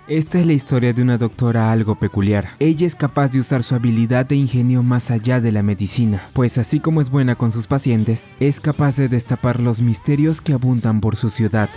Esta es la historia de una doctora algo peculiar. Ella es capaz de usar su habilidad e ingenio más allá de la medicina, pues así como es buena con sus pacientes, es capaz de destapar los misterios que abundan por su ciudad.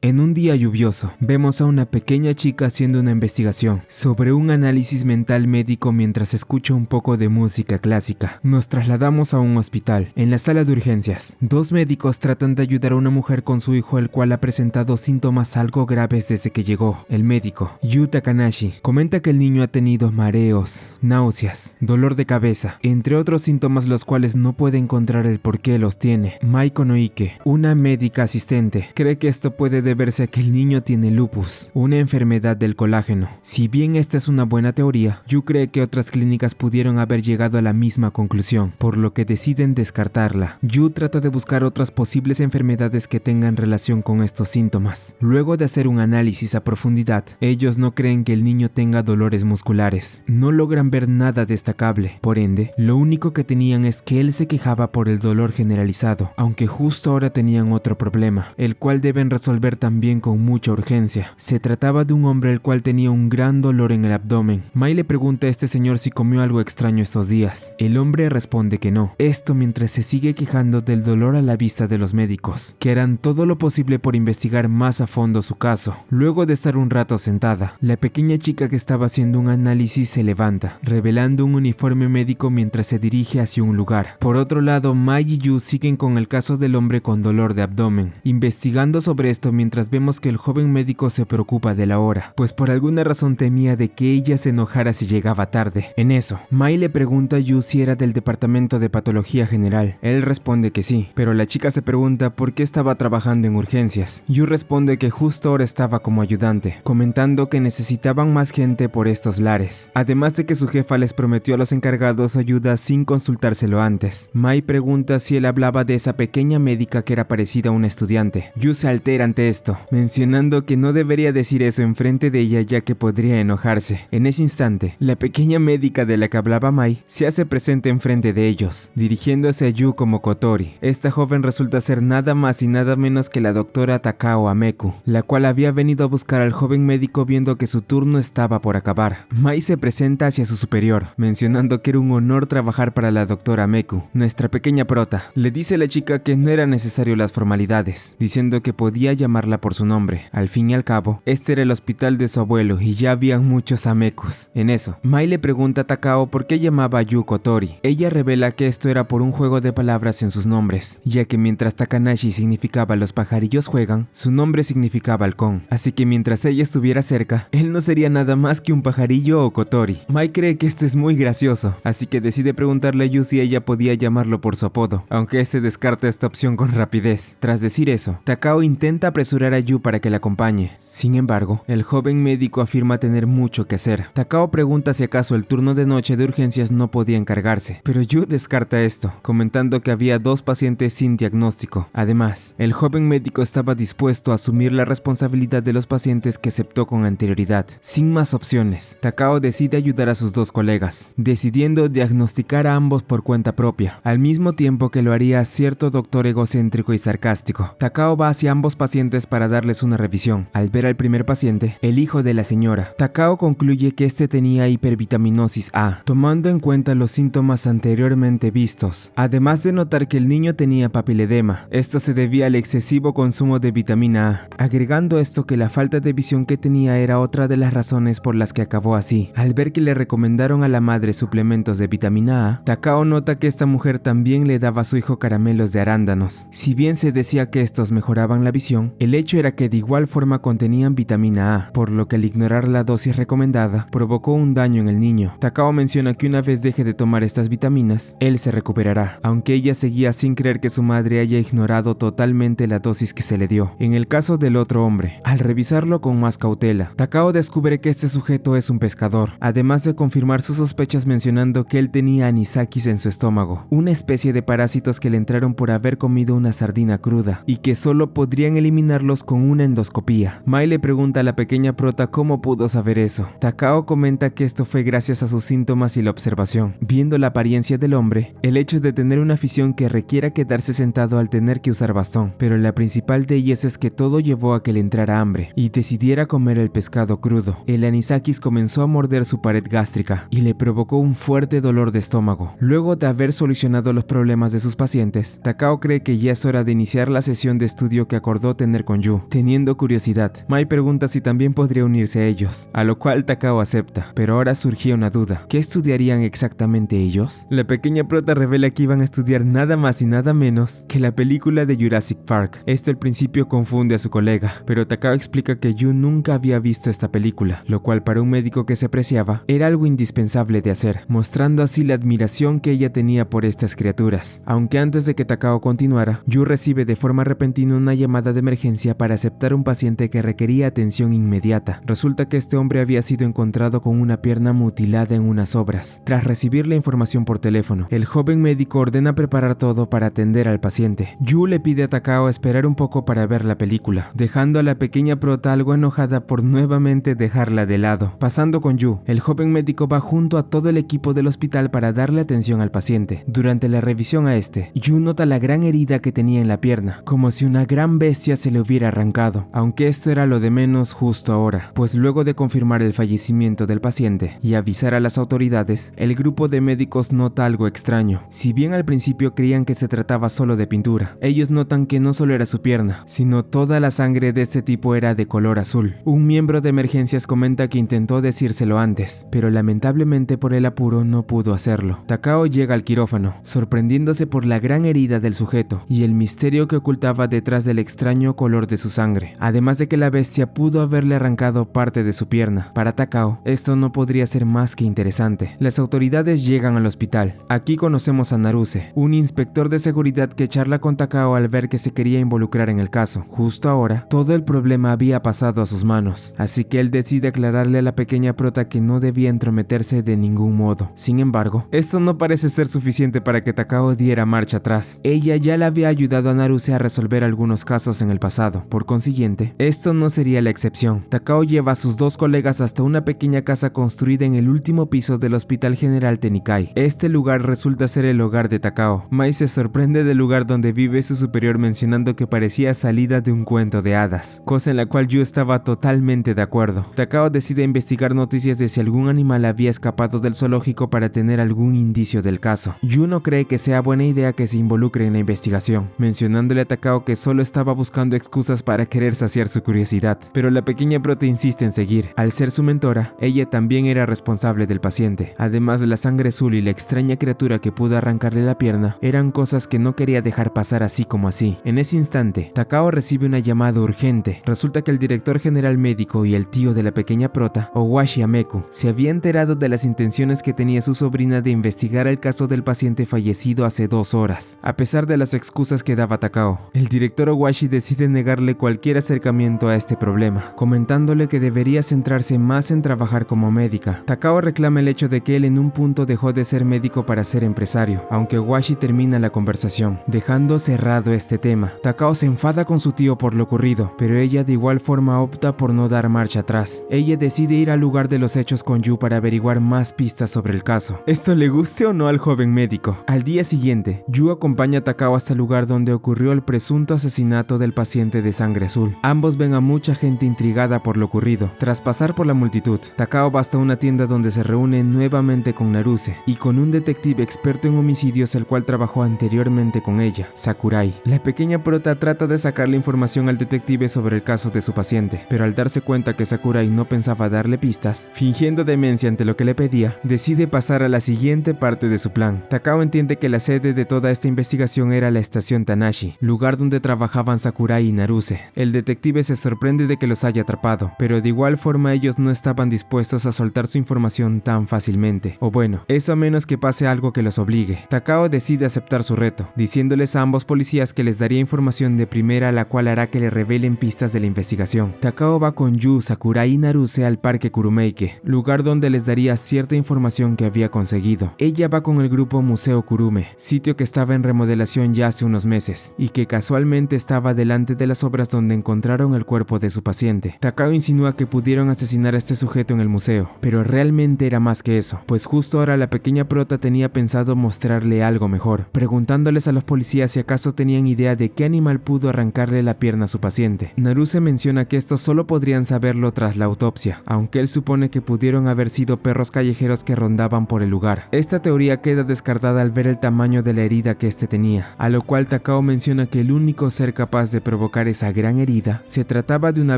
En un día lluvioso, vemos a una pequeña chica haciendo una investigación sobre un análisis mental médico mientras escucha un poco de música clásica. Nos trasladamos a un hospital. En la sala de urgencias, dos médicos tratan de ayudar a una mujer con su hijo, el cual ha presentado síntomas algo graves desde que llegó. El médico, Yu Takanashi, comenta que el niño ha tenido mareos, náuseas, dolor de cabeza, entre otros síntomas los cuales no puede encontrar el por qué los tiene. Maiko Noike, una médica asistente, cree que esto puede deberse a que el niño tiene lupus, una enfermedad del colágeno. Si bien esta es una buena teoría, Yu cree que otras clínicas pudieron haber llegado a la misma conclusión, por lo que deciden descartarla. Yu trata de buscar otras posibles enfermedades que tengan relación con estos síntomas. Luego de hacer un análisis a profundidad, ellos no creen que el niño tenga dolores musculares. No logran ver nada destacable. Por ende, lo único que tenían es que él se quejaba por el dolor generalizado, aunque justo ahora tenían otro problema, el cual deben resolver también con mucha urgencia. Se trataba de un hombre el cual tenía un gran dolor en el abdomen. Mai le pregunta a este señor si comió algo extraño estos días. El hombre responde que no. Esto mientras se sigue quejando del dolor a la vista de los médicos, que harán todo lo posible por investigar más a fondo su caso. Luego de estar un rato sentada, la pequeña chica que estaba haciendo un análisis se levanta, revelando un uniforme médico mientras se dirige hacia un lugar. Por otro lado, Mai y Yu siguen con el caso del hombre con dolor de abdomen, investigando sobre esto mientras vemos que el joven médico se preocupa de la hora, pues por alguna razón temía de que ella se enojara si llegaba tarde. En eso, Mai le pregunta a Yu si era del departamento de patología general. Él responde que sí, pero la chica se pregunta por qué estaba trabajando en urgencias. Yu responde que justo ahora estaba como ayudante, comentando que necesitaban más gente por estos lares, además de que su jefa les prometió a los encargados ayuda sin consultárselo antes. Mai pregunta si él hablaba de esa pequeña médica que era parecida a una estudiante. Yu se altera ante esto, mencionando que no debería decir eso enfrente de ella ya que podría enojarse. En ese instante, la pequeña médica de la que hablaba Mai se hace presente enfrente de ellos, dirigiéndose a Yu como Kotori. Esta joven resulta ser nada más y nada menos que la doctora Takao Ameku, la cual había venido a buscar al joven médico viendo que su turno estaba por acabar. Mai se presenta hacia su superior, mencionando que era un honor trabajar para la doctora Ameku, nuestra pequeña prota. Le dice a la chica que no era necesario las formalidades, diciendo que podía llamarla por su nombre. Al fin y al cabo, este era el hospital de su abuelo y ya habían muchos Amekus. En eso, Mai le pregunta a Takao por qué llamaba a Yu Kotori. Ella revela que esto era por un juego de palabras en sus nombres, ya que mientras Takanashi significaba los pajarillos juegan, su nombre significaba halcón. Así que mientras ella estuviera cerca, él no sería nada más que un pajarillo o Kotori. Mai cree que esto es muy gracioso, así que decide preguntarle a Yu si ella podía llamarlo por su apodo, aunque este descarta esta opción con rapidez. Tras decir eso, Takao intenta apresurar a Yu para que la acompañe. Sin embargo, el joven médico afirma tener mucho que hacer. Takao pregunta si acaso el turno de noche de urgencias no podía encargarse, pero Yu descarta esto, comentando que había dos pacientes sin diagnóstico. Además, el joven médico estaba dispuesto a asumir la responsabilidad de los pacientes que aceptó con anterioridad. Sin más opciones, Takao decide ayudar a sus dos colegas, decidiendo diagnosticar a ambos por cuenta propia, al mismo tiempo que lo haría cierto doctor egocéntrico y sarcástico. Takao va hacia ambos pacientes para darles una revisión. Al ver al primer paciente, el hijo de la señora, Takao concluye que este tenía hipervitaminosis A, tomando en cuenta los síntomas anteriormente vistos, además de notar que el niño tenía papiledema. Esto se debía al excesivo consumo de vitamina A, agregando esto que la falta de visión que tenía era otra de las razones por las que acabó así. Al ver que le recomendaron a la madre suplementos de vitamina A, Takao nota que esta mujer también le daba a su hijo caramelos de arándanos. Si bien se decía que estos mejoraban la visión, el hecho era que de igual forma contenían vitamina A, por lo que al ignorar la dosis recomendada, provocó un daño en el niño. Takao menciona que una vez deje de tomar estas vitaminas, él se recuperará, aunque ella seguía sin creer que su madre haya ignorado totalmente la dosis que se le dio. En el caso del otro hombre, al revisarlo con más cautela, Takao descubre que este sujeto es un pescador, además de confirmar sus sospechas mencionando que él tenía anisakis en su estómago, una especie de parásitos que le entraron por haber comido una sardina cruda, y que solo podrían eliminar ayudarlos con una endoscopía. Mai le pregunta a la pequeña prota cómo pudo saber eso. Takao comenta que esto fue gracias a sus síntomas y la observación. Viendo la apariencia del hombre, el hecho de tener una afición que requiera quedarse sentado al tener que usar bastón, pero la principal de ellas es que todo llevó a que le entrara hambre y decidiera comer el pescado crudo. El anisakis comenzó a morder su pared gástrica y le provocó un fuerte dolor de estómago. Luego de haber solucionado los problemas de sus pacientes, Takao cree que ya es hora de iniciar la sesión de estudio que acordó tener con Yu. Teniendo curiosidad, Mai pregunta si también podría unirse a ellos, a lo cual Takao acepta, pero ahora surgía una duda. ¿Qué estudiarían exactamente ellos? La pequeña prota revela que iban a estudiar nada más y nada menos que la película de Jurassic Park. Esto al principio confunde a su colega, pero Takao explica que Yu nunca había visto esta película, lo cual para un médico que se apreciaba era algo indispensable de hacer, mostrando así la admiración que ella tenía por estas criaturas. Aunque antes de que Takao continuara, Yu recibe de forma repentina una llamada de emergencia para aceptar un paciente que requería atención inmediata. Resulta que este hombre había sido encontrado con una pierna mutilada en unas obras. Tras recibir la información por teléfono, el joven médico ordena preparar todo para atender al paciente. Yu le pide a Takao esperar un poco para ver la película, dejando a la pequeña prota algo enojada por nuevamente dejarla de lado. Pasando con Yu, el joven médico va junto a todo el equipo del hospital para darle atención al paciente. Durante la revisión a este, Yu nota la gran herida que tenía en la pierna, como si una gran bestia se le hubiera arrancado, aunque esto era lo de menos justo ahora, pues luego de confirmar el fallecimiento del paciente y avisar a las autoridades, el grupo de médicos nota algo extraño. Si bien al principio creían que se trataba solo de pintura, ellos notan que no solo era su pierna, sino toda la sangre de este tipo era de color azul. Un miembro de emergencias comenta que intentó decírselo antes, pero lamentablemente por el apuro no pudo hacerlo. Takao llega al quirófano, sorprendiéndose por la gran herida del sujeto y el misterio que ocultaba detrás del extraño color de su sangre, además de que la bestia pudo haberle arrancado parte de su pierna. Para Takao, esto no podría ser más que interesante. Las autoridades llegan al hospital. Aquí conocemos a Naruse, un inspector de seguridad que charla con Takao al ver que se quería involucrar en el caso. Justo ahora, todo el problema había pasado a sus manos, así que él decide aclararle a la pequeña prota que no debía entrometerse de ningún modo. Sin embargo, esto no parece ser suficiente para que Takao diera marcha atrás. Ella ya le había ayudado a Naruse a resolver algunos casos en el pasado, por consiguiente, esto no sería la excepción. Takao lleva a sus dos colegas hasta una pequeña casa construida en el último piso del Hospital General Tenikai. Este lugar resulta ser el hogar de Takao. Mai se sorprende del lugar donde vive su superior mencionando que parecía salida de un cuento de hadas, cosa en la cual Yu estaba totalmente de acuerdo. Takao decide investigar noticias de si algún animal había escapado del zoológico para tener algún indicio del caso. Yu no cree que sea buena idea que se involucre en la investigación, mencionándole a Takao que solo estaba buscando excusas para querer saciar su curiosidad, pero la pequeña prota insiste en seguir. Al ser su mentora, ella también era responsable del paciente. Además de la sangre azul y la extraña criatura que pudo arrancarle la pierna, eran cosas que no quería dejar pasar así como así. En ese instante, Takao recibe una llamada urgente. Resulta que el director general médico y el tío de la pequeña prota, Owashi Ameku, se había enterado de las intenciones que tenía su sobrina de investigar el caso del paciente fallecido hace 2 horas. A pesar de las excusas que daba Takao, el director Owashi decide negarle cualquier acercamiento a este problema, comentándole que debería centrarse más en trabajar como médica. Takao reclama el hecho de que él en un punto dejó de ser médico para ser empresario, aunque Owashi termina la conversación, dejando cerrado este tema. Takao se enfada con su tío por lo ocurrido, pero ella de igual forma opta por no dar marcha atrás. Ella decide ir al lugar de los hechos con Yu para averiguar más pistas sobre el caso. ¿Esto le guste o no al joven médico? Al día siguiente, Yu acompaña a Takao hasta el lugar donde ocurrió el presunto asesinato del paciente de sangre azul. Ambos ven a mucha gente intrigada por lo ocurrido. Tras pasar por la multitud, Takao va hasta una tienda donde se reúne nuevamente con Naruse y con un detective experto en homicidios el cual trabajó anteriormente con ella, Sakurai. La pequeña prota trata de sacarle información al detective sobre el caso de su paciente, pero al darse cuenta que Sakurai no pensaba darle pistas, fingiendo demencia ante lo que le pedía, decide pasar a la siguiente parte de su plan. Takao entiende que la sede de toda esta investigación era la estación Tanashi, lugar donde trabajaban Sakurai y Naruse. El detective se sorprende de que los haya atrapado, pero de igual forma ellos no estaban dispuestos a soltar su información tan fácilmente. O bueno, eso a menos que pase algo que los obligue. Takao decide aceptar su reto, diciéndoles a ambos policías que les daría información de primera la cual hará que le revelen pistas de la investigación. Takao va con Yu, Sakurai y Naruse al parque Kurumeike, lugar donde les daría cierta información que había conseguido. Ella va con el grupo Museo Kurume, sitio que estaba en remodelación ya hace unos meses y que casualmente estaba delante de la las obras donde encontraron el cuerpo de su paciente. Takao insinúa que pudieron asesinar a este sujeto en el museo, pero realmente era más que eso, pues justo ahora la pequeña prota tenía pensado mostrarle algo mejor, preguntándoles a los policías si acaso tenían idea de qué animal pudo arrancarle la pierna a su paciente. Naruse menciona que estos solo podrían saberlo tras la autopsia, aunque él supone que pudieron haber sido perros callejeros que rondaban por el lugar. Esta teoría queda descartada al ver el tamaño de la herida que este tenía, a lo cual Takao menciona que el único ser capaz de provocar esa gran herida se trataba de una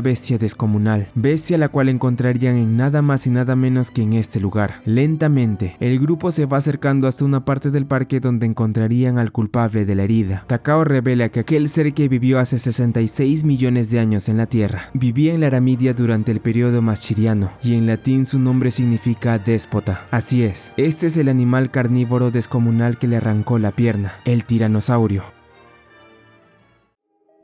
bestia descomunal, bestia la cual encontrarían en nada más y nada menos que en este lugar. Lentamente, el grupo se va acercando hasta una parte del parque donde encontrarían al culpable de la herida. Takao revela que aquel ser que vivió hace 66 millones de años en la Tierra vivía en la Aramidia durante el periodo Maschiriano, y en latín su nombre significa déspota. Así es, este es el animal carnívoro descomunal que le arrancó la pierna, el tiranosaurio.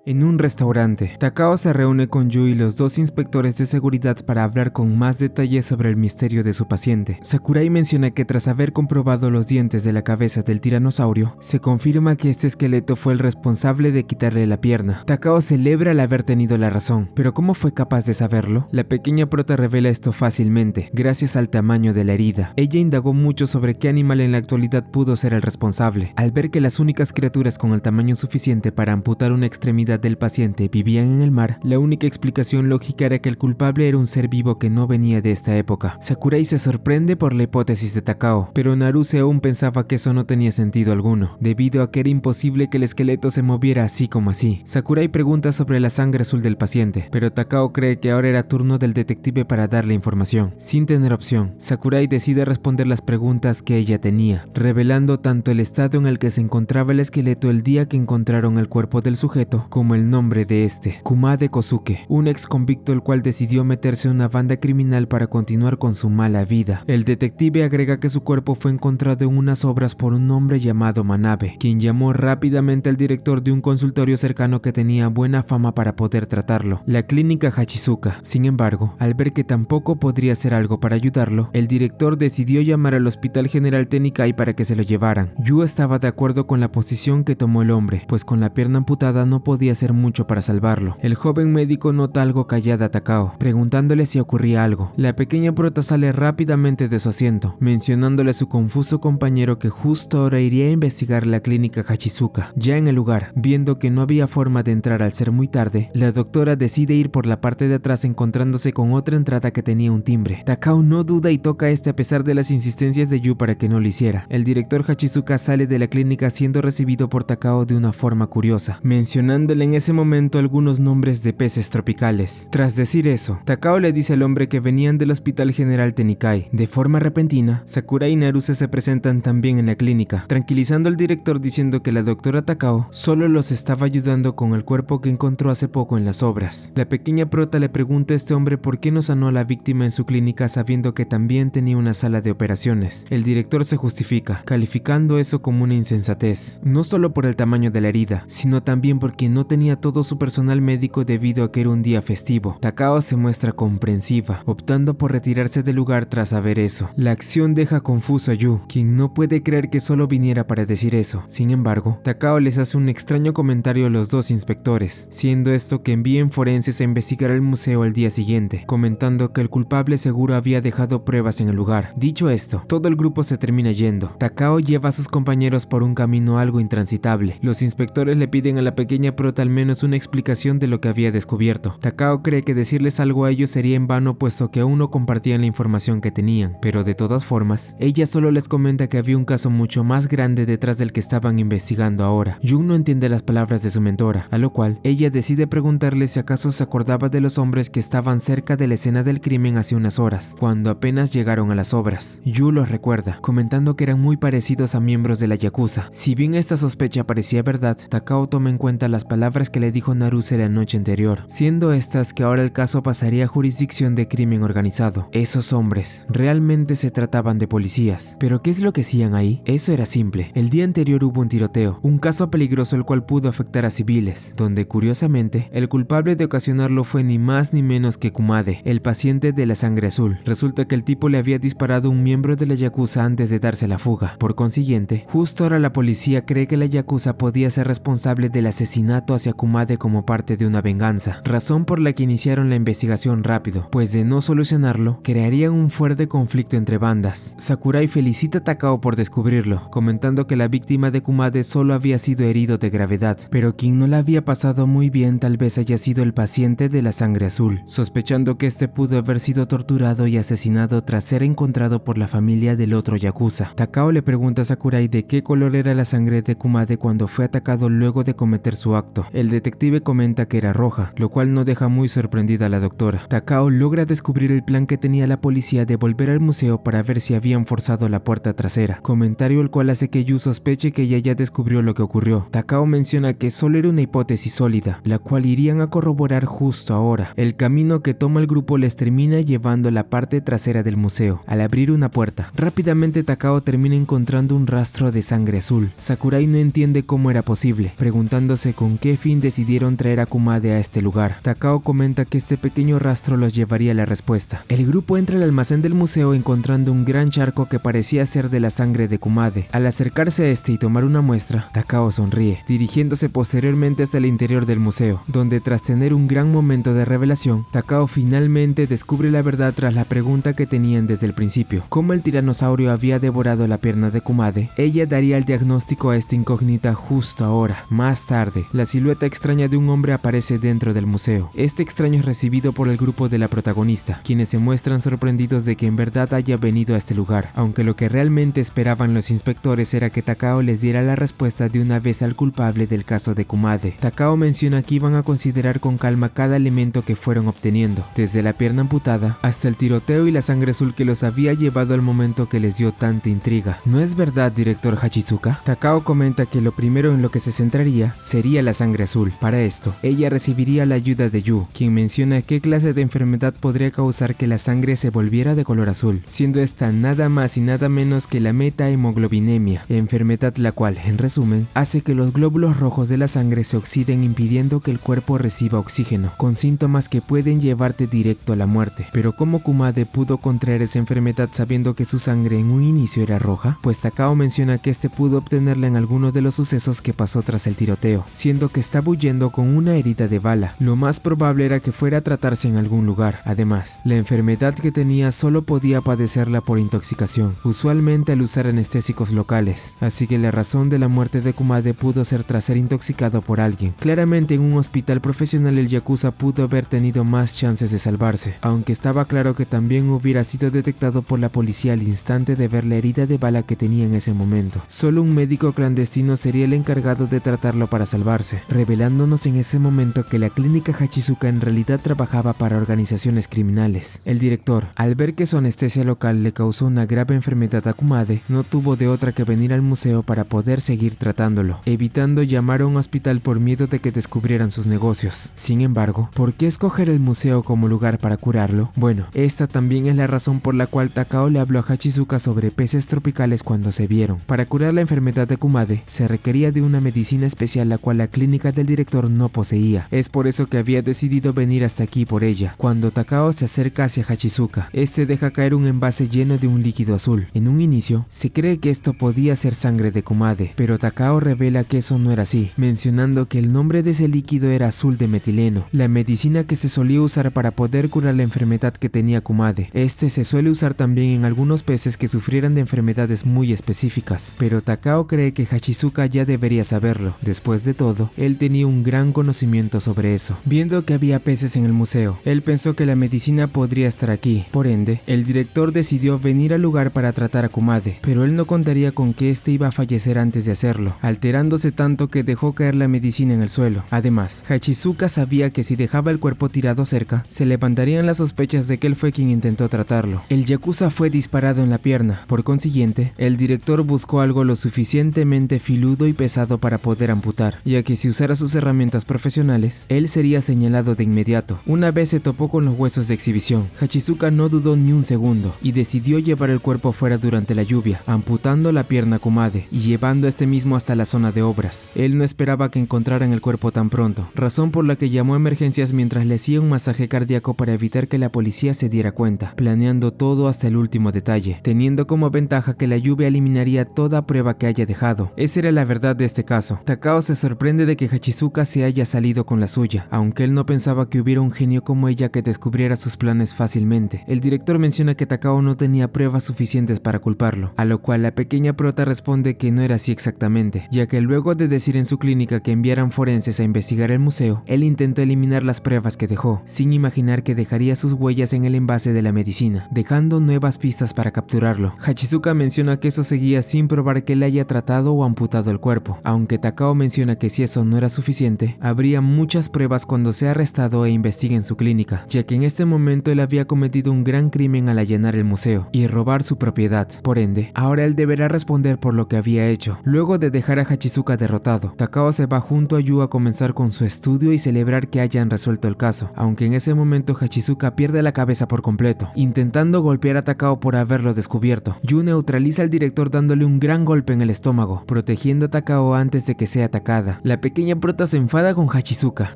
En un restaurante, Takao se reúne con Yu y los dos inspectores de seguridad para hablar con más detalles sobre el misterio de su paciente. Sakurai menciona que tras haber comprobado los dientes de la cabeza del tiranosaurio, se confirma que este esqueleto fue el responsable de quitarle la pierna. Takao celebra el haber tenido la razón, pero ¿cómo fue capaz de saberlo? La pequeña prota revela esto fácilmente, gracias al tamaño de la herida. Ella indagó mucho sobre qué animal en la actualidad pudo ser el responsable. Al ver que las únicas criaturas con el tamaño suficiente para amputar una extremidad del paciente vivían en el mar, la única explicación lógica era que el culpable era un ser vivo que no venía de esta época. Sakurai se sorprende por la hipótesis de Takao, pero Naruse aún pensaba que eso no tenía sentido alguno, debido a que era imposible que el esqueleto se moviera así como así. Sakurai pregunta sobre la sangre azul del paciente, pero Takao cree que ahora era turno del detective para darle información. Sin tener opción, Sakurai decide responder las preguntas que ella tenía, revelando tanto el estado en el que se encontraba el esqueleto el día que encontraron el cuerpo del sujeto, como el nombre de este, Kumade Kosuke, un ex convicto el cual decidió meterse en una banda criminal para continuar con su mala vida. El detective agrega que su cuerpo fue encontrado en unas obras por un hombre llamado Manabe, quien llamó rápidamente al director de un consultorio cercano que tenía buena fama para poder tratarlo, la clínica Hachizuka. Sin embargo, al ver que tampoco podría hacer algo para ayudarlo, el director decidió llamar al Hospital General Tenikai para que se lo llevaran. Yu estaba de acuerdo con la posición que tomó el hombre, pues con la pierna amputada no podía hacer mucho para salvarlo. El joven médico nota algo callada a Takao, preguntándole si ocurría algo. La pequeña prota sale rápidamente de su asiento, mencionándole a su confuso compañero que justo ahora iría a investigar la clínica Hachizuka. Ya en el lugar, viendo que no había forma de entrar al ser muy tarde, la doctora decide ir por la parte de atrás encontrándose con otra entrada que tenía un timbre. Takao no duda y toca este a pesar de las insistencias de Yu para que no lo hiciera. El director Hachizuka sale de la clínica siendo recibido por Takao de una forma curiosa, mencionándole en ese momento algunos nombres de peces tropicales. Tras decir eso, Takao le dice al hombre que venían del Hospital General Tenikai. De forma repentina, Sakurai y Naruse se presentan también en la clínica, tranquilizando al director diciendo que la doctora Takao solo los estaba ayudando con el cuerpo que encontró hace poco en las obras. La pequeña prota le pregunta a este hombre por qué no sanó a la víctima en su clínica sabiendo que también tenía una sala de operaciones. El director se justifica, calificando eso como una insensatez, no solo por el tamaño de la herida, sino también porque no tenía todo su personal médico debido a que era un día festivo. Takao se muestra comprensiva, optando por retirarse del lugar tras saber eso. La acción deja confuso a Yu, quien no puede creer que solo viniera para decir eso. Sin embargo, Takao les hace un extraño comentario a los dos inspectores, siendo esto que envíen forenses a investigar el museo al día siguiente, comentando que el culpable seguro había dejado pruebas en el lugar. Dicho esto, todo el grupo se termina yendo. Takao lleva a sus compañeros por un camino algo intransitable. Los inspectores le piden a la pequeña prota al menos una explicación de lo que había descubierto. Takao cree que decirles algo a ellos sería en vano puesto que aún no compartían la información que tenían, pero de todas formas, ella solo les comenta que había un caso mucho más grande detrás del que estaban investigando ahora. Jung no entiende las palabras de su mentora, a lo cual ella decide preguntarle si acaso se acordaba de los hombres que estaban cerca de la escena del crimen hace unas horas, cuando apenas llegaron a las obras. Yu los recuerda, comentando que eran muy parecidos a miembros de la Yakuza. Si bien esta sospecha parecía verdad, Takao toma en cuenta las palabras que le dijo Naruse la noche anterior, siendo estas que ahora el caso pasaría a jurisdicción de crimen organizado. Esos hombres realmente se trataban de policías, pero ¿qué es lo que hacían ahí? Eso era simple. El día anterior hubo un tiroteo, un caso peligroso el cual pudo afectar a civiles, donde curiosamente el culpable de ocasionarlo fue ni más ni menos que Kumade, el paciente de la sangre azul. Resulta que el tipo le había disparado a un miembro de la Yakuza antes de darse la fuga. Por consiguiente, justo ahora la policía cree que la Yakuza podía ser responsable del asesinato a hacia Kumade como parte de una venganza, razón por la que iniciaron la investigación rápido, pues de no solucionarlo, crearían un fuerte conflicto entre bandas. Sakurai felicita a Takao por descubrirlo, comentando que la víctima de Kumade solo había sido herido de gravedad, pero quien no la había pasado muy bien tal vez haya sido el paciente de la sangre azul, sospechando que este pudo haber sido torturado y asesinado tras ser encontrado por la familia del otro yakuza. Takao le pregunta a Sakurai de qué color era la sangre de Kumade cuando fue atacado luego de cometer su acto. El detective comenta que era roja, lo cual no deja muy sorprendida a la doctora. Takao logra descubrir el plan que tenía la policía de volver al museo para ver si habían forzado la puerta trasera, comentario el cual hace que Yu sospeche que ella ya descubrió lo que ocurrió. Takao menciona que solo era una hipótesis sólida, la cual irían a corroborar justo ahora. El camino que toma el grupo les termina llevando a la parte trasera del museo. Al abrir una puerta, rápidamente Takao termina encontrando un rastro de sangre azul. Sakurai no entiende cómo era posible, preguntándose con qué fin decidieron traer a Kumade a este lugar. Takao comenta que este pequeño rastro los llevaría a la respuesta. El grupo entra al almacén del museo encontrando un gran charco que parecía ser de la sangre de Kumade. Al acercarse a este y tomar una muestra, Takao sonríe, dirigiéndose posteriormente hasta el interior del museo, donde tras tener un gran momento de revelación, Takao finalmente descubre la verdad tras la pregunta que tenían desde el principio. Como el tiranosaurio había devorado la pierna de Kumade, ella daría el diagnóstico a esta incógnita justo ahora. Más tarde, la silueta extraña de un hombre aparece dentro del museo. Este extraño es recibido por el grupo de la protagonista, quienes se muestran sorprendidos de que en verdad haya venido a este lugar, aunque lo que realmente esperaban los inspectores era que Takao les diera la respuesta de una vez al culpable del caso de Kumade. Takao menciona que iban a considerar con calma cada elemento que fueron obteniendo, desde la pierna amputada hasta el tiroteo y la sangre azul que los había llevado al momento que les dio tanta intriga. ¿No es verdad, director Hachizuka? Takao comenta que lo primero en lo que se centraría sería la sangre azul. Para esto, ella recibiría la ayuda de Yu, quien menciona qué clase de enfermedad podría causar que la sangre se volviera de color azul, siendo esta nada más y nada menos que la metahemoglobinemia, enfermedad la cual, en resumen, hace que los glóbulos rojos de la sangre se oxiden impidiendo que el cuerpo reciba oxígeno, con síntomas que pueden llevarte directo a la muerte. Pero ¿cómo Kumade pudo contraer esa enfermedad sabiendo que su sangre en un inicio era roja? Pues Takao menciona que este pudo obtenerla en algunos de los sucesos que pasó tras el tiroteo, siendo que estaba huyendo con una herida de bala. Lo más probable era que fuera a tratarse en algún lugar. Además, la enfermedad que tenía solo podía padecerla por intoxicación, usualmente al usar anestésicos locales, así que la razón de la muerte de Kumade pudo ser tras ser intoxicado por alguien. Claramente en un hospital profesional el yakuza pudo haber tenido más chances de salvarse, aunque estaba claro que también hubiera sido detectado por la policía al instante de ver la herida de bala que tenía en ese momento. Solo un médico clandestino sería el encargado de tratarlo para salvarse, revelándonos en ese momento que la clínica Hachizuka en realidad trabajaba para organizaciones criminales. El director, al ver que su anestesia local le causó una grave enfermedad a Kumade, no tuvo de otra que venir al museo para poder seguir tratándolo, evitando llamar a un hospital por miedo de que descubrieran sus negocios. Sin embargo, ¿por qué escoger el museo como lugar para curarlo? Bueno, esta también es la razón por la cual Takao le habló a Hachizuka sobre peces tropicales cuando se vieron. Para curar la enfermedad de Kumade, se requería de una medicina especial la cual la clínica del director no poseía. Es por eso que había decidido venir hasta aquí por ella. Cuando Takao se acerca hacia Hachizuka, este deja caer un envase lleno de un líquido azul. En un inicio, se cree que esto podía ser sangre de Kumade, pero Takao revela que eso no era así, mencionando que el nombre de ese líquido era azul de metileno, la medicina que se solía usar para poder curar la enfermedad que tenía Kumade. Este se suele usar también en algunos peces que sufrieran de enfermedades muy específicas, pero Takao cree que Hachizuka ya debería saberlo. Después de todo, él tenía un gran conocimiento sobre eso. Viendo que había peces en el museo, él pensó que la medicina podría estar aquí. Por ende, el director decidió venir al lugar para tratar a Kumade, pero él no contaría con que este iba a fallecer antes de hacerlo, alterándose tanto que dejó caer la medicina en el suelo. Además, Hachizuka sabía que si dejaba el cuerpo tirado cerca, se levantarían las sospechas de que él fue quien intentó tratarlo. El yakuza fue disparado en la pierna, por consiguiente, el director buscó algo lo suficientemente filudo y pesado para poder amputar, ya que si usara sus herramientas profesionales, él sería señalado de inmediato. Una vez se topó con los huesos de exhibición, Hachizuka no dudó ni un segundo y decidió llevar el cuerpo fuera durante la lluvia, amputando la pierna a Kumade y llevando a este mismo hasta la zona de obras. Él no esperaba que encontraran el cuerpo tan pronto, razón por la que llamó a emergencias mientras le hacía un masaje cardíaco para evitar que la policía se diera cuenta, planeando todo hasta el último detalle, teniendo como ventaja que la lluvia eliminaría toda prueba que haya dejado. Esa era la verdad de este caso. Takao se sorprende de que Hachizuka se haya salido con la suya, aunque él no pensaba que hubiera un genio como ella que descubriera sus planes fácilmente. El director menciona que Takao no tenía pruebas suficientes para culparlo, a lo cual la pequeña prota responde que no era así exactamente, ya que luego de decir en su clínica que enviaran forenses a investigar el museo, él intentó eliminar las pruebas que dejó, sin imaginar que dejaría sus huellas en el envase de la medicina, dejando nuevas pistas para capturarlo. Hachizuka menciona que eso seguía sin probar que él haya tratado o amputado el cuerpo, aunque Takao menciona que si eso no era suficiente, habría muchas pruebas cuando sea arrestado e investigue en su clínica, ya que en este momento él había cometido un gran crimen al allanar el museo y robar su propiedad. Por ende, ahora él deberá responder por lo que había hecho. Luego de dejar a Hachizuka derrotado, Takao se va junto a Yu a comenzar con su estudio y celebrar que hayan resuelto el caso, aunque en ese momento Hachizuka pierde la cabeza por completo, intentando golpear a Takao por haberlo descubierto. Yu neutraliza al director dándole un gran golpe en el estómago, protegiendo a Takao antes de que sea atacada. La pequeña prota se enfada con Hachizuka,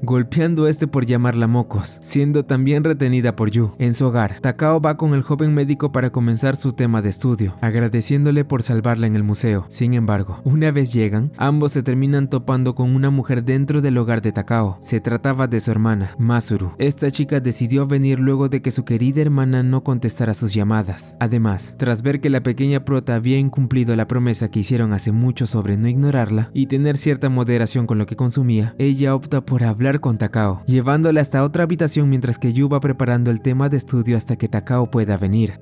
golpeando a este por llamarla mocos, siendo también retenida por Yu. En su hogar, Takao va con el joven médico para comenzar su tema de estudio, agradeciéndole por salvarla en el museo. Sin embargo, una vez llegan, ambos se terminan topando con una mujer dentro del hogar de Takao. Se trataba de su hermana, Masuru. Esta chica decidió venir luego de que su querida hermana no contestara sus llamadas. Además, tras ver que la pequeña prota había incumplido la promesa que hicieron hace mucho sobre no ignorarla y tener cierta moderación con lo que consumía, ella opta por hablar con Takao, llevándola hasta otra habitación mientras que Yu va preparando el tema de estudio hasta que Takao pueda venir.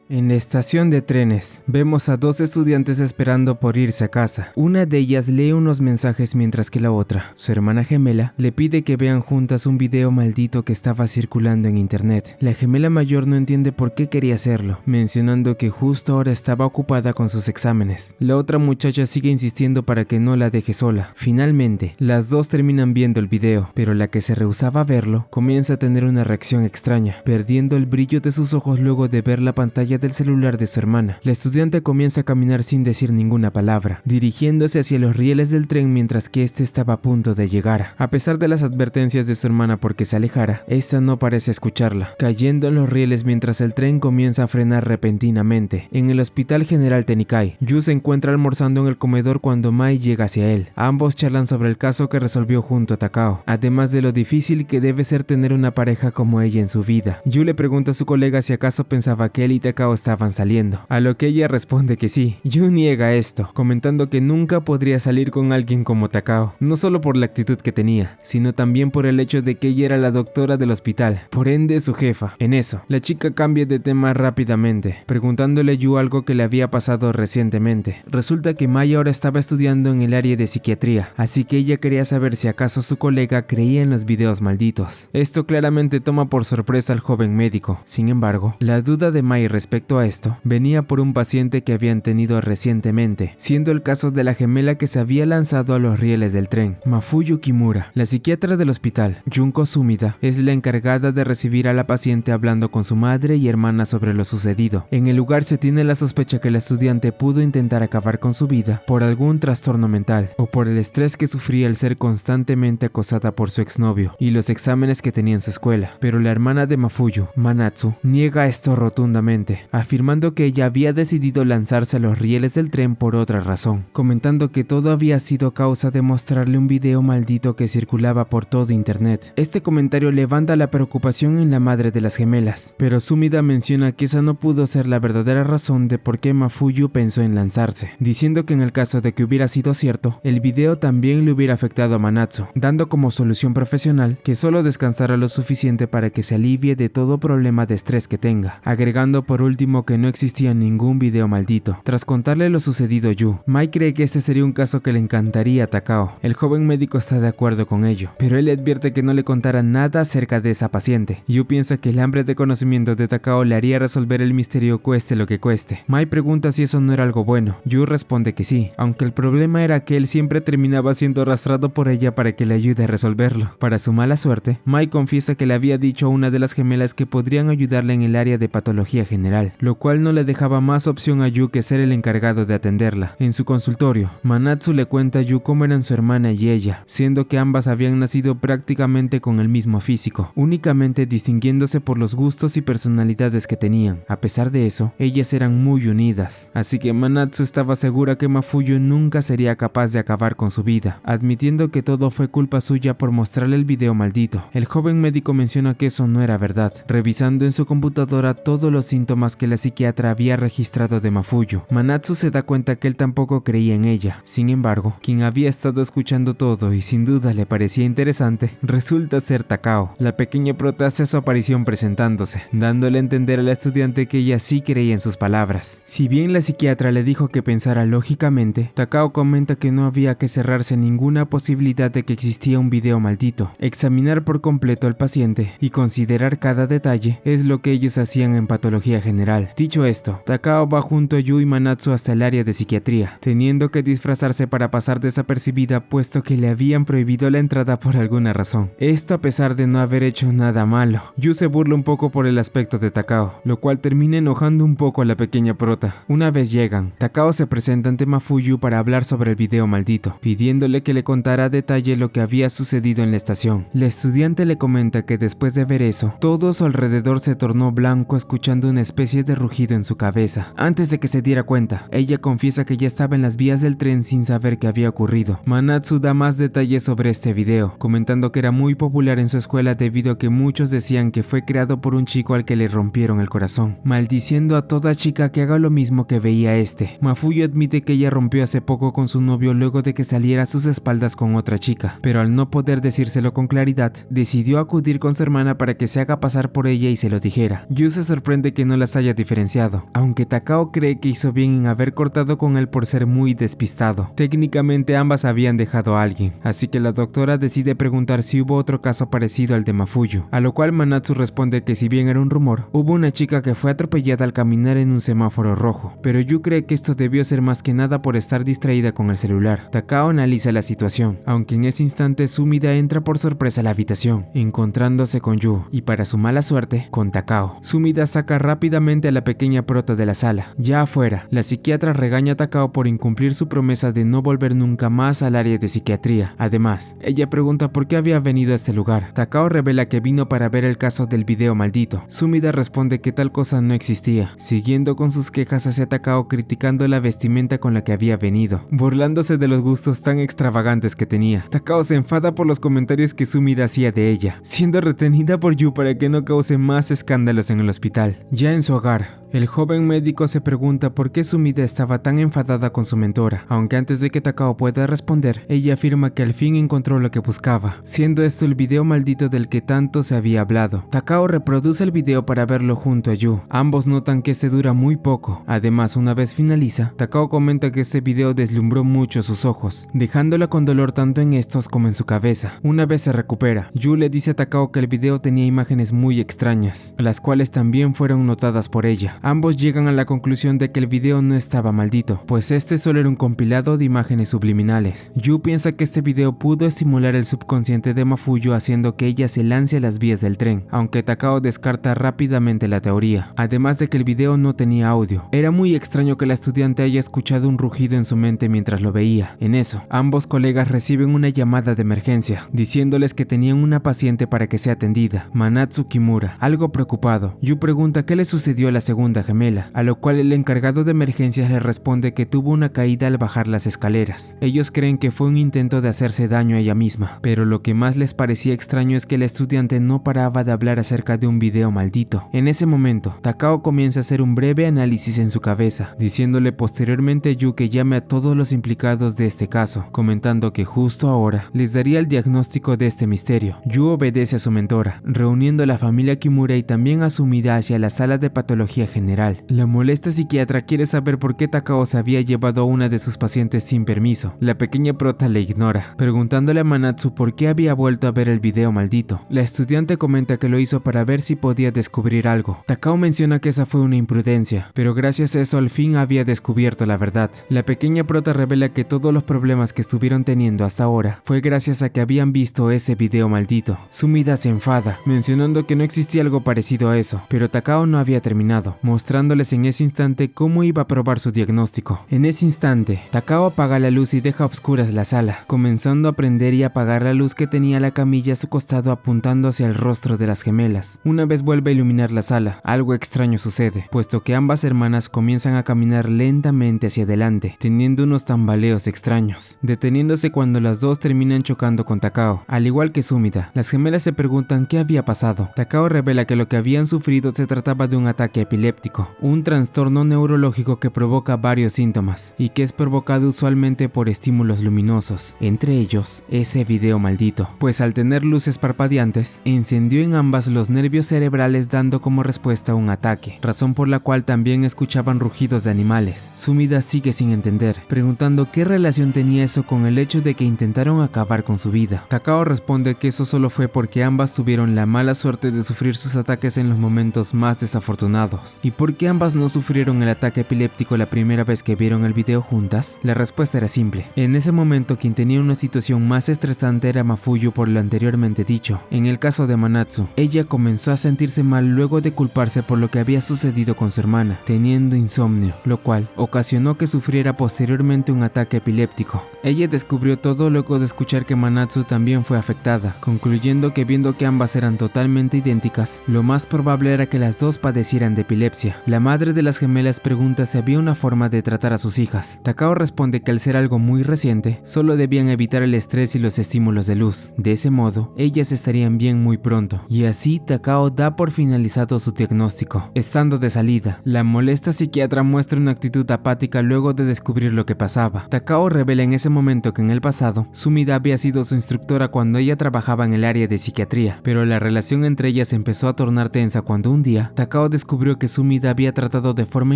En la estación de trenes, vemos a dos estudiantes esperando por irse a casa. Una de ellas lee unos mensajes mientras que la otra, su hermana gemela, le pide que vean juntas un video maldito que estaba circulando en internet. La gemela mayor no entiende por qué quería hacerlo, mencionando que justo ahora estaba ocupada con sus exámenes. La otra muchacha sigue insistiendo para que no la deje sola. Finalmente, las dos terminan viendo el video, pero la que se rehusaba a verlo comienza a tener una reacción extraña, perdiendo el brillo de sus ojos luego de ver la pantalla del celular de su hermana. La estudiante comienza a caminar sin decir ninguna palabra, dirigiéndose hacia los rieles del tren mientras que este estaba a punto de llegar. A pesar de las advertencias de su hermana porque se alejara, esta no parece escucharla, cayendo en los rieles mientras el tren comienza a frenar repentinamente. En el Hospital General Tenikai, Yu se encuentra almorzando en el comedor cuando Mai llega hacia él. Ambos charlan sobre el caso que resolvió junto a Takao, además de lo difícil que debe ser tener una pareja como ella en su vida. Yu le pregunta a su colega si acaso pensaba que él y Takao estaban saliendo, a lo que ella responde que sí. Yu niega esto, comentando que nunca podría salir con alguien como Takao, no solo por la actitud que tenía, sino también por el hecho de que ella era la doctora del hospital, por ende su jefa. En eso, la chica cambia de tema rápidamente, preguntándole a Yu algo que le había pasado recientemente. Resulta que Mai ahora estaba estudiando en el área de psiquiatría, así que ella quería saber si acaso su colega creía en los videos malditos. Esto claramente toma por sorpresa al joven médico. Sin embargo, la duda de Mai respecto a esto venía por un paciente que habían tenido recientemente, siendo el caso de la gemela que se había lanzado a los rieles del tren, Mafuyu Kimura. La psiquiatra del hospital, Junko Sumida, es la encargada de recibir a la paciente hablando con su madre y hermana sobre lo sucedido. En el lugar se tiene la sospecha que la estudiante pudo intentar acabar con su vida por algún trastorno mental o por el estrés que sufría al ser constantemente acosada por su exnovio y los exámenes que tenía en su escuela. Pero la hermana de Mafuyu, Manatsu, niega esto rotundamente, afirmando que ella había decidido lanzarse a los rieles del tren por otra razón, comentando que todo había sido causa de mostrarle un video maldito que circulaba por todo internet. Este comentario levanta la preocupación en la madre de las gemelas, pero Sumida menciona que esa no pudo ser la verdadera razón de por qué Mafuyu pensó en lanzarse, diciendo que en el caso de que hubiera sido cierto, el video también le hubiera afectado a Manatsu, dando como solución profesional que solo descansara lo suficiente para que se alivie de todo problema de estrés que tenga, agregando por último que no existía ningún video maldito. Tras contarle lo sucedido a Yu, Mai cree que este sería un caso que le encantaría a Takao. El joven médico está de acuerdo con ello, pero él le advierte que no le contara nada acerca de esa paciente. Yu piensa que el hambre de conocimiento de Takao le haría resolver el misterio cueste lo que cueste. Mai pregunta si eso no era algo bueno. Yu responde que sí, aunque el problema era que él siempre terminaba siendo arrastrado por ella para que le ayude a resolverlo. Para su mala suerte, Mai confiesa que le había dicho a una de las gemelas que podrían ayudarle en el área de patología general. hospital, lo cual no le dejaba más opción a Yu que ser el encargado de atenderla. En su consultorio, Manatsu le cuenta a Yu cómo eran su hermana y ella, siendo que ambas habían nacido prácticamente con el mismo físico, únicamente distinguiéndose por los gustos y personalidades que tenían. A pesar de eso, ellas eran muy unidas, así que Manatsu estaba segura que Mafuyu nunca sería capaz de acabar con su vida, admitiendo que todo fue culpa suya por mostrarle el video maldito. El joven médico menciona que eso no era verdad, revisando en su computadora todos los síntomas que la psiquiatra había registrado de Mafuyu. Manatsu se da cuenta que él tampoco creía en ella. Sin embargo, quien había estado escuchando todo y sin duda le parecía interesante, resulta ser Takao. La pequeña prota hace su aparición presentándose, dándole a entender a la estudiante que ella sí creía en sus palabras. Si bien la psiquiatra le dijo que pensara lógicamente, Takao comenta que no había que cerrarse ninguna posibilidad de que existía un video maldito. Examinar por completo al paciente y considerar cada detalle es lo que ellos hacían en patología general. Dicho esto, Takao va junto a Yu y Manatsu hasta el área de psiquiatría, teniendo que disfrazarse para pasar desapercibida puesto que le habían prohibido la entrada por alguna razón. Esto a pesar de no haber hecho nada malo. Yu se burla un poco por el aspecto de Takao, lo cual termina enojando un poco a la pequeña prota. Una vez llegan, Takao se presenta ante Mafuyu para hablar sobre el video maldito, pidiéndole que le contara a detalle lo que había sucedido en la estación. La estudiante le comenta que después de ver eso, todo a su alrededor se tornó blanco escuchando una especie de rugido en su cabeza. Antes de que se diera cuenta, ella confiesa que ya estaba en las vías del tren sin saber qué había ocurrido. Manatsu da más detalles sobre este video, comentando que era muy popular en su escuela debido a que muchos decían que fue creado por un chico al que le rompieron el corazón, maldiciendo a toda chica que haga lo mismo que veía este. Mafuyu admite que ella rompió hace poco con su novio luego de que saliera a sus espaldas con otra chica, pero al no poder decírselo con claridad, decidió acudir con su hermana para que se haga pasar por ella y se lo dijera. Yu se sorprende que no las haya diferenciado, aunque Takao cree que hizo bien en haber cortado con él por ser muy despistado. Técnicamente ambas habían dejado a alguien, así que la doctora decide preguntar si hubo otro caso parecido al de Mafuyu, a lo cual Manatsu responde que si bien era un rumor, hubo una chica que fue atropellada al caminar en un semáforo rojo, pero Yu cree que esto debió ser más que nada por estar distraída con el celular. Takao analiza la situación, aunque en ese instante Sumida entra por sorpresa a la habitación, encontrándose con Yu, y para su mala suerte, con Takao. Sumida saca rápidamente a la pequeña prota de la sala. Ya afuera, la psiquiatra regaña a Takao por incumplir su promesa de no volver nunca más al área de psiquiatría. Además, ella pregunta por qué había venido a este lugar. Takao revela que vino para ver el caso del video maldito. Sumida responde que tal cosa no existía, siguiendo con sus quejas hacia Takao criticando la vestimenta con la que había venido, burlándose de los gustos tan extravagantes que tenía. Takao se enfada por los comentarios que Sumida hacía de ella, siendo retenida por Yu para que no cause más escándalos en el hospital. Ya en su hogar, el joven médico se pregunta por qué Sumida estaba tan enfadada con su mentora, aunque antes de que Takao pueda responder, ella afirma que al fin encontró lo que buscaba, siendo esto el video maldito del que tanto se había hablado. Takao reproduce el video para verlo junto a Yu. Ambos notan que se dura muy poco. Además, una vez finaliza, Takao comenta que este video deslumbró mucho sus ojos, dejándola con dolor tanto en estos como en su cabeza. Una vez se recupera, Yu le dice a Takao que el video tenía imágenes muy extrañas, las cuales también fueron notadas por ella. Ambos llegan a la conclusión de que el video no estaba maldito, pues este solo era un compilado de imágenes subliminales. Yu piensa que este video pudo estimular el subconsciente de Mafuyu haciendo que ella se lance a las vías del tren, aunque Takao descarta rápidamente la teoría, además de que el video no tenía audio. Era muy extraño que la estudiante haya escuchado un rugido en su mente mientras lo veía. En eso, ambos colegas reciben una llamada de emergencia, diciéndoles que tenían una paciente para que sea atendida, Manatsu Kimura. Algo preocupado, Yu pregunta qué le sucedió a la segunda gemela, a lo cual el encargado de emergencias le responde que tuvo una caída al bajar las escaleras. Ellos creen que fue un intento de hacerse daño a ella misma, pero lo que más les parecía extraño es que la estudiante no paraba de hablar acerca de un video maldito. En ese momento, Takao comienza a hacer un breve análisis en su cabeza, diciéndole posteriormente a Yu que llame a todos los implicados de este caso, comentando que justo ahora les daría el diagnóstico de este misterio. Yu obedece a su mentora, reuniendo a la familia Kimura y también a Sumida hacia la sala de patología general. La molesta psiquiatra quiere saber por qué Takao se había llevado a una de sus pacientes sin permiso. La pequeña prota le ignora, preguntándole a Manatsu por qué había vuelto a ver el video maldito. La estudiante comenta que lo hizo para ver si podía descubrir algo. Takao menciona que esa fue una imprudencia, pero gracias a eso al fin había descubierto la verdad. La pequeña prota revela que todos los problemas que estuvieron teniendo hasta ahora fue gracias a que habían visto ese video maldito. Sumida se enfada, mencionando que no existía algo parecido a eso, pero Takao no había terminado. terminado, mostrándoles en ese instante cómo iba a probar su diagnóstico. En ese instante, Takao apaga la luz y deja a oscuras la sala, comenzando a prender y apagar la luz que tenía la camilla a su costado apuntando hacia el rostro de las gemelas. Una vez vuelve a iluminar la sala, algo extraño sucede, puesto que ambas hermanas comienzan a caminar lentamente hacia adelante, teniendo unos tambaleos extraños, deteniéndose cuando las dos terminan chocando con Takao. Al igual que Sumida, las gemelas se preguntan qué había pasado. Takao revela que lo que habían sufrido se trataba de un ataque epiléptico, un trastorno neurológico que provoca varios síntomas y que es provocado usualmente por estímulos luminosos, entre ellos ese video maldito, pues al tener luces parpadeantes, encendió en ambas los nervios cerebrales dando como respuesta a un ataque, razón por la cual también escuchaban rugidos de animales. Sumida sigue sin entender, preguntando qué relación tenía eso con el hecho de que intentaron acabar con su vida. Takao responde que eso solo fue porque ambas tuvieron la mala suerte de sufrir sus ataques en los momentos más desafortunados. ¿Y por qué ambas no sufrieron el ataque epiléptico la primera vez que vieron el video juntas? La respuesta era simple. En ese momento quien tenía una situación más estresante era Mafuyu por lo anteriormente dicho. En el caso de Manatsu, ella comenzó a sentirse mal luego de culparse por lo que había sucedido con su hermana, teniendo insomnio, lo cual ocasionó que sufriera posteriormente un ataque epiléptico. Ella descubrió todo luego de escuchar que Manatsu también fue afectada, concluyendo que viendo que ambas eran totalmente idénticas, lo más probable era que las dos padecieran de epilepsia. La madre de las gemelas pregunta si había una forma de tratar a sus hijas. Takao responde que al ser algo muy reciente, solo debían evitar el estrés y los estímulos de luz. De ese modo, ellas estarían bien muy pronto. Y así Takao da por finalizado su diagnóstico. Estando de salida, la molesta psiquiatra muestra una actitud apática luego de descubrir lo que pasaba. Takao revela en ese momento que en el pasado, Sumida había sido su instructora cuando ella trabajaba en el área de psiquiatría, pero la relación entre ellas empezó a tornar tensa cuando un día, Takao descubrió que Sumida había tratado de forma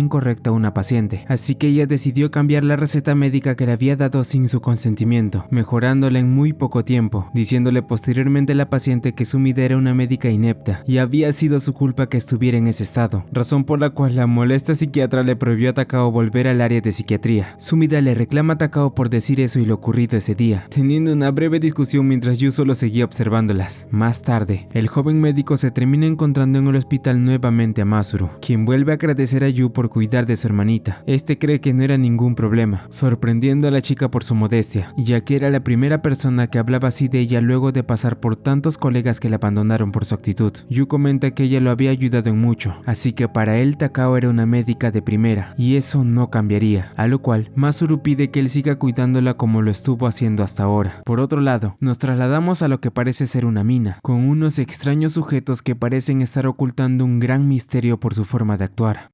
incorrecta a una paciente, así que ella decidió cambiar la receta médica que le había dado sin su consentimiento, mejorándola en muy poco tiempo, diciéndole posteriormente a la paciente que Sumida era una médica inepta y había sido su culpa que estuviera en ese estado, razón por la cual la molesta psiquiatra le prohibió a Takao volver al área de psiquiatría. Sumida le reclama a Takao por decir eso y lo ocurrido ese día, teniendo una breve discusión mientras Yu solo seguía observándolas. Más tarde, el joven médico se termina encontrando en el hospital nuevamente a Masuru, quien vuelve a agradecer a Yu por cuidar de su hermanita. Este cree que no era ningún problema, sorprendiendo a la chica por su modestia, ya que era la primera persona que hablaba así de ella luego de pasar por tantos colegas que la abandonaron por su actitud. Yu comenta que ella lo había ayudado en mucho, así que para él Takao era una médica de primera, y eso no cambiaría, a lo cual Masuru pide que él siga cuidándola como lo estuvo haciendo hasta ahora. Por otro lado, nos trasladamos a lo que parece ser una mina, con unos extraños sujetos que parecen estar ocultando un gran misterio por su forma de actuar.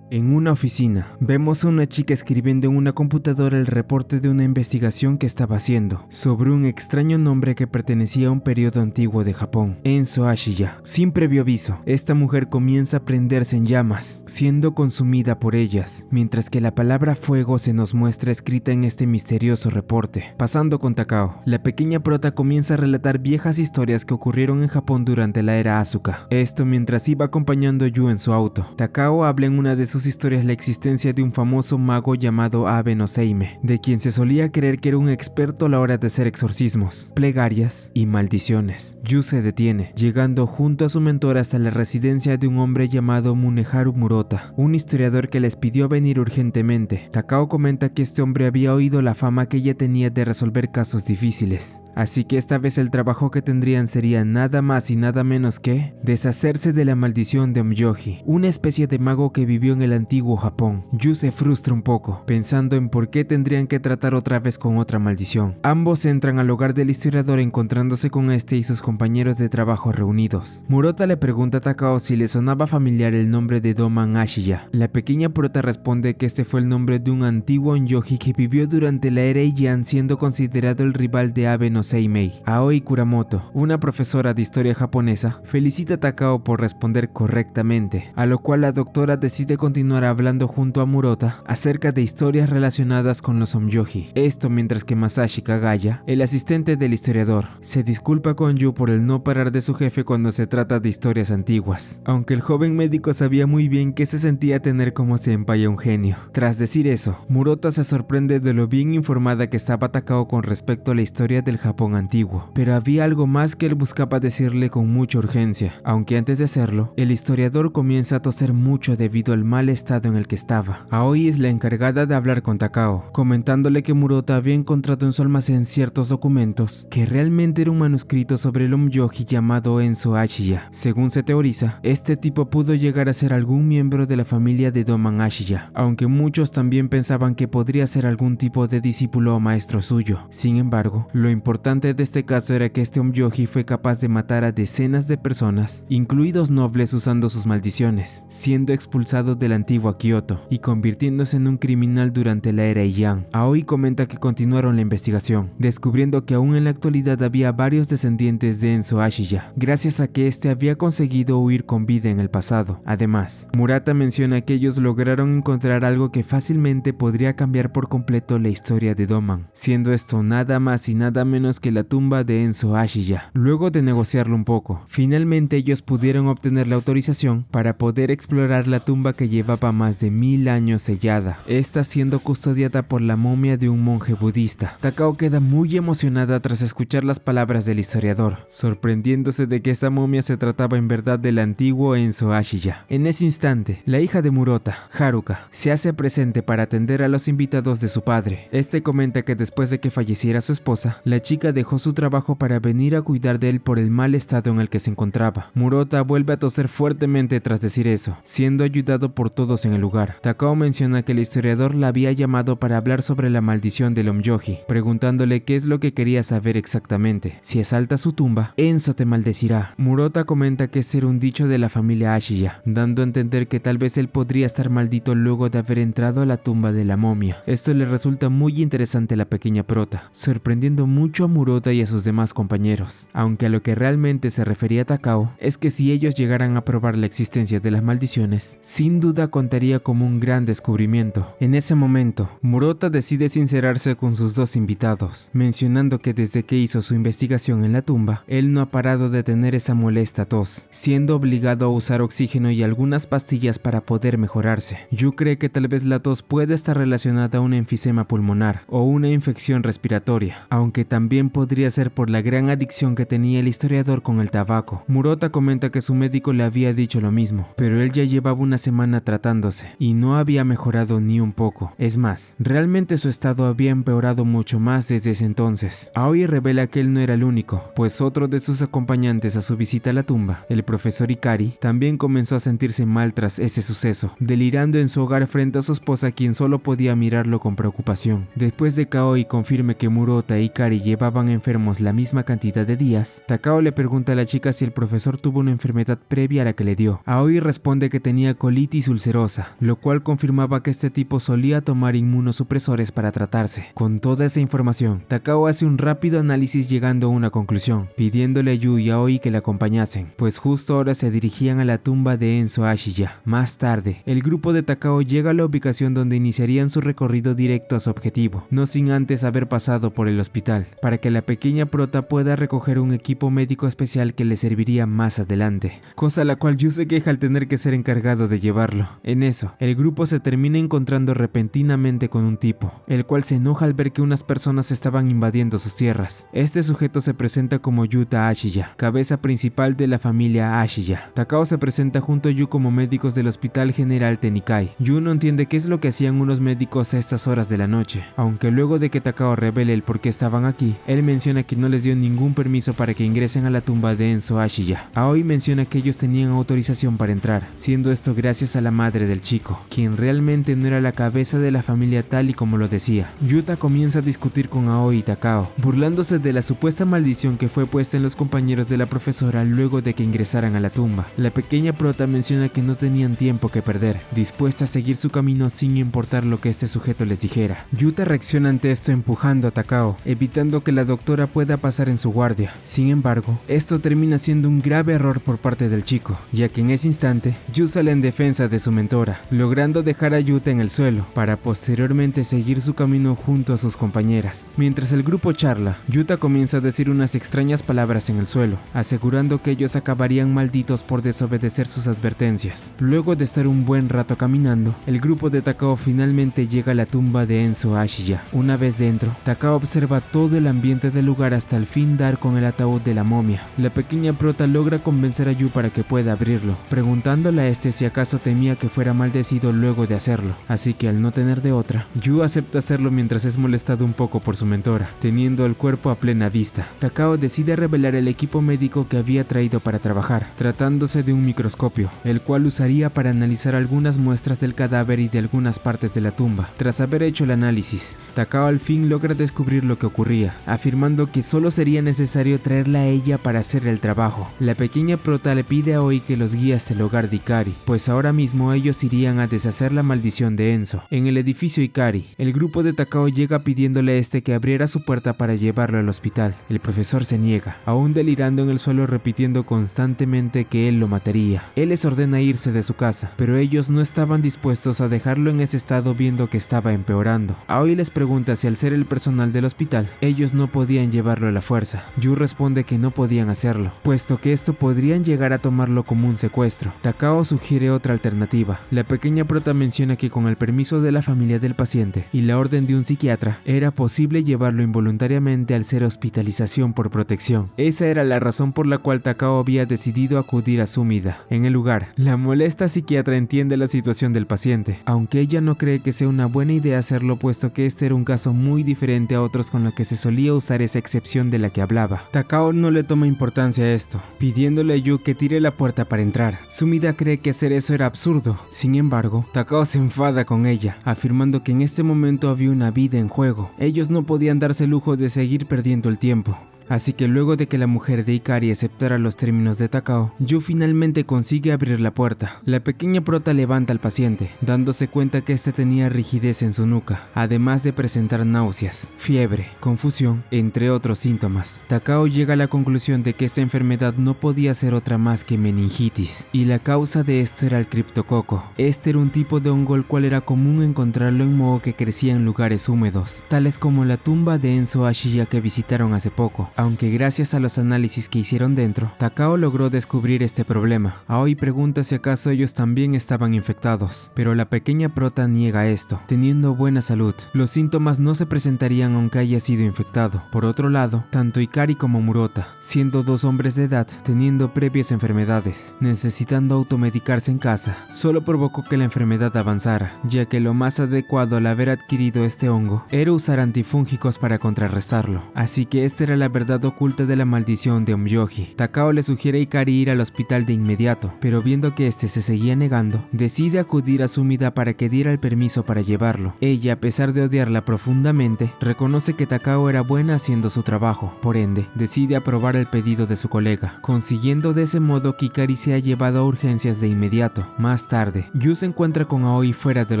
En una oficina, vemos a una chica escribiendo en una computadora el reporte de una investigación que estaba haciendo sobre un extraño nombre que pertenecía a un periodo antiguo de Japón, Enso Ashiya. Sin previo aviso, esta mujer comienza a prenderse en llamas, siendo consumida por ellas, mientras que la palabra fuego se nos muestra escrita en este misterioso reporte. Pasando con Takao, la pequeña prota comienza a relatar viejas historias que ocurrieron en Japón durante la era Asuka. Esto mientras iba acompañando a Yu en su auto. Takao habla en una de sus historias la existencia de un famoso mago llamado Abe no Seime, de quien se solía creer que era un experto a la hora de hacer exorcismos, plegarias y maldiciones. Yu se detiene, llegando junto a su mentor hasta la residencia de un hombre llamado Muneharu Murota, un historiador que les pidió venir urgentemente. Takao comenta que este hombre había oído la fama que ella tenía de resolver casos difíciles, así que esta vez el trabajo que tendrían sería nada más y nada menos que deshacerse de la maldición de Omyoji, una especie de mago que vivió en el antiguo Japón. Yu se frustra un poco, pensando en por qué tendrían que tratar otra vez con otra maldición. Ambos entran al hogar del historiador encontrándose con este y sus compañeros de trabajo reunidos. Murota le pregunta a Takao si le sonaba familiar el nombre de Doman Ashiya. La pequeña prota responde que este fue el nombre de un antiguo onyoji que vivió durante la era Heian, siendo considerado el rival de Abe no Seimei. Aoi Kuramoto, una profesora de historia japonesa, felicita a Takao por responder correctamente, a lo cual la doctora decide continuar continuar hablando junto a Murota acerca de historias relacionadas con los Onmyoji. Esto mientras que Masashi Kagaya, el asistente del historiador, se disculpa con Yu por el no parar de su jefe cuando se trata de historias antiguas, aunque el joven médico sabía muy bien que se sentía tener como senpai a un genio. Tras decir eso, Murota se sorprende de lo bien informada que estaba Takao con respecto a la historia del Japón antiguo, pero había algo más que él buscaba decirle con mucha urgencia, aunque antes de hacerlo, el historiador comienza a toser mucho debido al mal estado en el que estaba. Aoi es la encargada de hablar con Takao, comentándole que Murota había encontrado en su almacén ciertos documentos, que realmente era un manuscrito sobre el Onmyoji llamado Enso Ashiya. Según se teoriza, este tipo pudo llegar a ser algún miembro de la familia de Doman Ashiya, aunque muchos también pensaban que podría ser algún tipo de discípulo o maestro suyo. Sin embargo, lo importante de este caso era que este Onmyoji fue capaz de matar a decenas de personas, incluidos nobles, usando sus maldiciones, siendo expulsado de la antigua Kioto y convirtiéndose en un criminal durante la era Heian. Aoi comenta que continuaron la investigación, descubriendo que aún en la actualidad había varios descendientes de Enso Ashiya, gracias a que este había conseguido huir con vida en el pasado. Además, Murata menciona que ellos lograron encontrar algo que fácilmente podría cambiar por completo la historia de Doman, siendo esto nada más y nada menos que la tumba de Enso Ashiya. Luego de negociarlo un poco, finalmente ellos pudieron obtener la autorización para poder explorar la tumba que llevaba más de 1000 años sellada, esta siendo custodiada por la momia de un monje budista. Takao queda muy emocionada tras escuchar las palabras del historiador, sorprendiéndose de que esa momia se trataba en verdad del antiguo Enso Ashiya. En ese instante, la hija de Murota, Haruka, se hace presente para atender a los invitados de su padre. Este comenta que después de que falleciera su esposa, la chica dejó su trabajo para venir a cuidar de él por el mal estado en el que se encontraba. Murota vuelve a toser fuertemente tras decir eso, siendo ayudado por todos en el lugar. Takao menciona que el historiador la había llamado para hablar sobre la maldición del Onmyoji, preguntándole qué es lo que quería saber exactamente. Si asaltas su tumba, Enso te maldecirá. Murota comenta que ese era un dicho de la familia Ashiya, dando a entender que tal vez él podría estar maldito luego de haber entrado a la tumba de la momia. Esto le resulta muy interesante a la pequeña prota, sorprendiendo mucho a Murota y a sus demás compañeros, aunque a lo que realmente se refería a Takao es que si ellos llegaran a probar la existencia de las maldiciones, sin duda contaría como un gran descubrimiento. En ese momento, Murota decide sincerarse con sus dos invitados, mencionando que desde que hizo su investigación en la tumba, él no ha parado de tener esa molesta tos, siendo obligado a usar oxígeno y algunas pastillas para poder mejorarse. Yu cree que tal vez la tos puede estar relacionada a un enfisema pulmonar o una infección respiratoria, aunque también podría ser por la gran adicción que tenía el historiador con el tabaco. Murota comenta que su médico le había dicho lo mismo, pero él ya llevaba una semana tratándose y no había mejorado ni un poco. Es más, realmente su estado había empeorado mucho más desde ese entonces. Aoi revela que él no era el único, pues otro de sus acompañantes a su visita a la tumba, el profesor Ikari, también comenzó a sentirse mal tras ese suceso, delirando en su hogar frente a su esposa, quien solo podía mirarlo con preocupación. Después de que Aoi confirme que Murota e Ikari llevaban enfermos la misma cantidad de días, Takao le pregunta a la chica si el profesor tuvo una enfermedad previa a la que le dio. Aoi responde que tenía colitis ulcerosa, lo cual confirmaba que este tipo solía tomar inmunosupresores para tratarse. Con toda esa información, Takao hace un rápido análisis llegando a una conclusión, pidiéndole a Yu y a Aoi que la acompañasen, pues justo ahora se dirigían a la tumba de Enso Ashiya. Más tarde, el grupo de Takao llega a la ubicación donde iniciarían su recorrido directo a su objetivo, no sin antes haber pasado por el hospital, para que la pequeña prota pueda recoger un equipo médico especial que le serviría más adelante, cosa a la cual Yu se queja al tener que ser encargado de llevarlo. En eso, el grupo se termina encontrando repentinamente con un tipo, el cual se enoja al ver que unas personas estaban invadiendo sus tierras. Este sujeto se presenta como Yuta Ashiya, cabeza principal de la familia Ashiya. Takao se presenta junto a Yu como médicos del Hospital General Tenikai. Yu no entiende qué es lo que hacían unos médicos a estas horas de la noche, aunque luego de que Takao revele el por qué estaban aquí, él menciona que no les dio ningún permiso para que ingresen a la tumba de Enso Ashiya. Aoi menciona que ellos tenían autorización para entrar, siendo esto gracias a la madre del chico, quien realmente no era la cabeza de la familia tal y como lo decía. Yuta comienza a discutir con Aoi y Takao, burlándose de la supuesta maldición que fue puesta en los compañeros de la profesora luego de que ingresaran a la tumba. La pequeña prota menciona que no tenían tiempo que perder, dispuesta a seguir su camino sin importar lo que este sujeto les dijera. Yuta reacciona ante esto empujando a Takao, evitando que la doctora pueda pasar en su guardia. Sin embargo, esto termina siendo un grave error por parte del chico, ya que en ese instante, Yu sale en defensa de su mentora, logrando dejar a Yuta en el suelo, para posteriormente seguir su camino junto a sus compañeras. Mientras el grupo charla, Yuta comienza a decir unas extrañas palabras en el suelo, asegurando que ellos acabarían malditos por desobedecer sus advertencias. Luego de estar un buen rato caminando, el grupo de Takao finalmente llega a la tumba de Enzo Ashiya. Una vez dentro, Takao observa todo el ambiente del lugar hasta al fin dar con el ataúd de la momia. La pequeña prota logra convencer a Yu para que pueda abrirlo, preguntándole a este si acaso temía que fuera maldecido luego de hacerlo. Así que al no tener de otra, Yu acepta hacerlo mientras es molestado un poco por su mentora, teniendo el cuerpo a plena vista. Takao decide revelar el equipo médico que había traído para trabajar, tratándose de un microscopio, el cual usaría para analizar algunas muestras del cadáver y de algunas partes de la tumba. Tras haber hecho el análisis, Takao al fin logra descubrir lo que ocurría, afirmando que solo sería necesario traerla a ella para hacer el trabajo. La pequeña prota le pide a Oi que los guíe hasta el hogar de Ikari, pues ahora mismo ellos irían a deshacer la maldición de Enzo. En el edificio Ikari, el grupo de Takao llega pidiéndole a este que abriera su puerta para llevarlo al hospital. El profesor se niega, aún delirando en el suelo repitiendo constantemente que él lo mataría. Él les ordena irse de su casa, pero ellos no estaban dispuestos a dejarlo en ese estado viendo que estaba empeorando. Aoi les pregunta si al ser el personal del hospital, ellos no podían llevarlo a la fuerza. Yu responde que no podían hacerlo, puesto que esto podrían llegar a tomarlo como un secuestro. Takao sugiere otra alternativa. La pequeña prota menciona que con el permiso de la familia del paciente y la orden de un psiquiatra, era posible llevarlo involuntariamente al ser hospitalización por protección. Esa era la razón por la cual Takao había decidido acudir a Sumida. En el lugar, la molesta psiquiatra entiende la situación del paciente, aunque ella no cree que sea una buena idea hacerlo, puesto que este era un caso muy diferente a otros con los que se solía usar esa excepción de la que hablaba. Takao no le toma importancia a esto, pidiéndole a Yu que tire la puerta para entrar. Sumida cree que hacer eso era absurdo. Sin embargo, Takao se enfada con ella, afirmando que en este momento había una vida en juego. Ellos no podían darse el lujo de seguir perdiendo el tiempo. Así que luego de que la mujer de Ikari aceptara los términos de Takao, Yu finalmente consigue abrir la puerta. La pequeña prota levanta al paciente, dándose cuenta que este tenía rigidez en su nuca, además de presentar náuseas, fiebre, confusión, entre otros síntomas. Takao llega a la conclusión de que esta enfermedad no podía ser otra más que meningitis, y la causa de esto era el criptococo. Este era un tipo de hongo el cual era común encontrarlo en moho que crecía en lugares húmedos, tales como la tumba de Enzo Ashiya que visitaron hace poco. Aunque gracias a los análisis que hicieron dentro, Takao logró descubrir este problema. Aoi pregunta si acaso ellos también estaban infectados, pero la pequeña prota niega esto, teniendo buena salud. Los síntomas no se presentarían aunque haya sido infectado. Por otro lado, tanto Ikari como Murota, siendo dos hombres de edad, teniendo previas enfermedades, necesitando automedicarse en casa, solo provocó que la enfermedad avanzara, ya que lo más adecuado al haber adquirido este hongo era usar antifúngicos para contrarrestarlo. Así que esta era la verdad oculta de la maldición de Onmyoji. Takao le sugiere a Ikari ir al hospital de inmediato, pero viendo que este se seguía negando, decide acudir a Sumida para que diera el permiso para llevarlo. Ella, a pesar de odiarla profundamente, reconoce que Takao era buena haciendo su trabajo, por ende, decide aprobar el pedido de su colega, consiguiendo de ese modo que Ikari sea llevado a urgencias de inmediato. Más tarde, Yu se encuentra con Aoi fuera del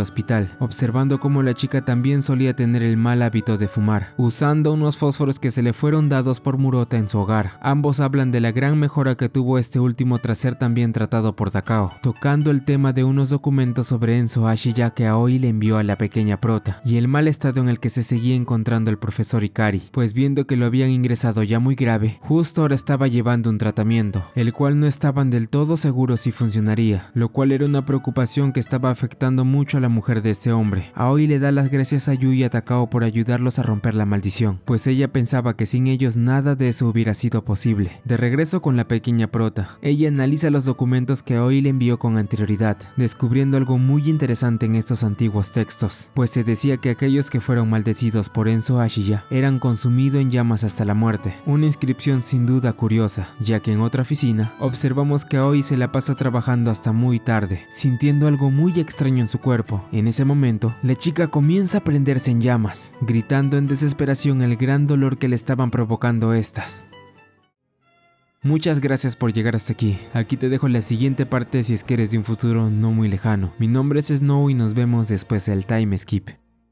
hospital, observando cómo la chica también solía tener el mal hábito de fumar, usando unos fósforos que se le fueron dados por Murota en su hogar. Ambos hablan de la gran mejora que tuvo este último tras ser también tratado por Takao, tocando el tema de unos documentos sobre Enzo Ashiya que Aoi le envió a la pequeña prota, y el mal estado en el que se seguía encontrando el profesor Ikari, pues viendo que lo habían ingresado ya muy grave, justo ahora estaba llevando un tratamiento, el cual no estaban del todo seguros si funcionaría, lo cual era una preocupación que estaba afectando mucho a la mujer de ese hombre. Aoi le da las gracias a Yu y a Takao por ayudarlos a romper la maldición, pues ella pensaba que sin ellos nada de eso hubiera sido posible. De regreso con la pequeña prota, ella analiza los documentos que Aoi le envió con anterioridad, descubriendo algo muy interesante en estos antiguos textos, pues se decía que aquellos que fueron maldecidos por Enzo Ashiya eran consumidos en llamas hasta la muerte. Una inscripción sin duda curiosa, ya que en otra oficina observamos que Aoi se la pasa trabajando hasta muy tarde, sintiendo algo muy extraño en su cuerpo. En ese momento, la chica comienza a prenderse en llamas, gritando en desesperación el gran dolor que le estaban provocando estas. Muchas gracias por llegar hasta aquí. Aquí te dejo la siguiente parte si es que eres de un futuro no muy lejano. Mi nombre es Snow y nos vemos después del time skip.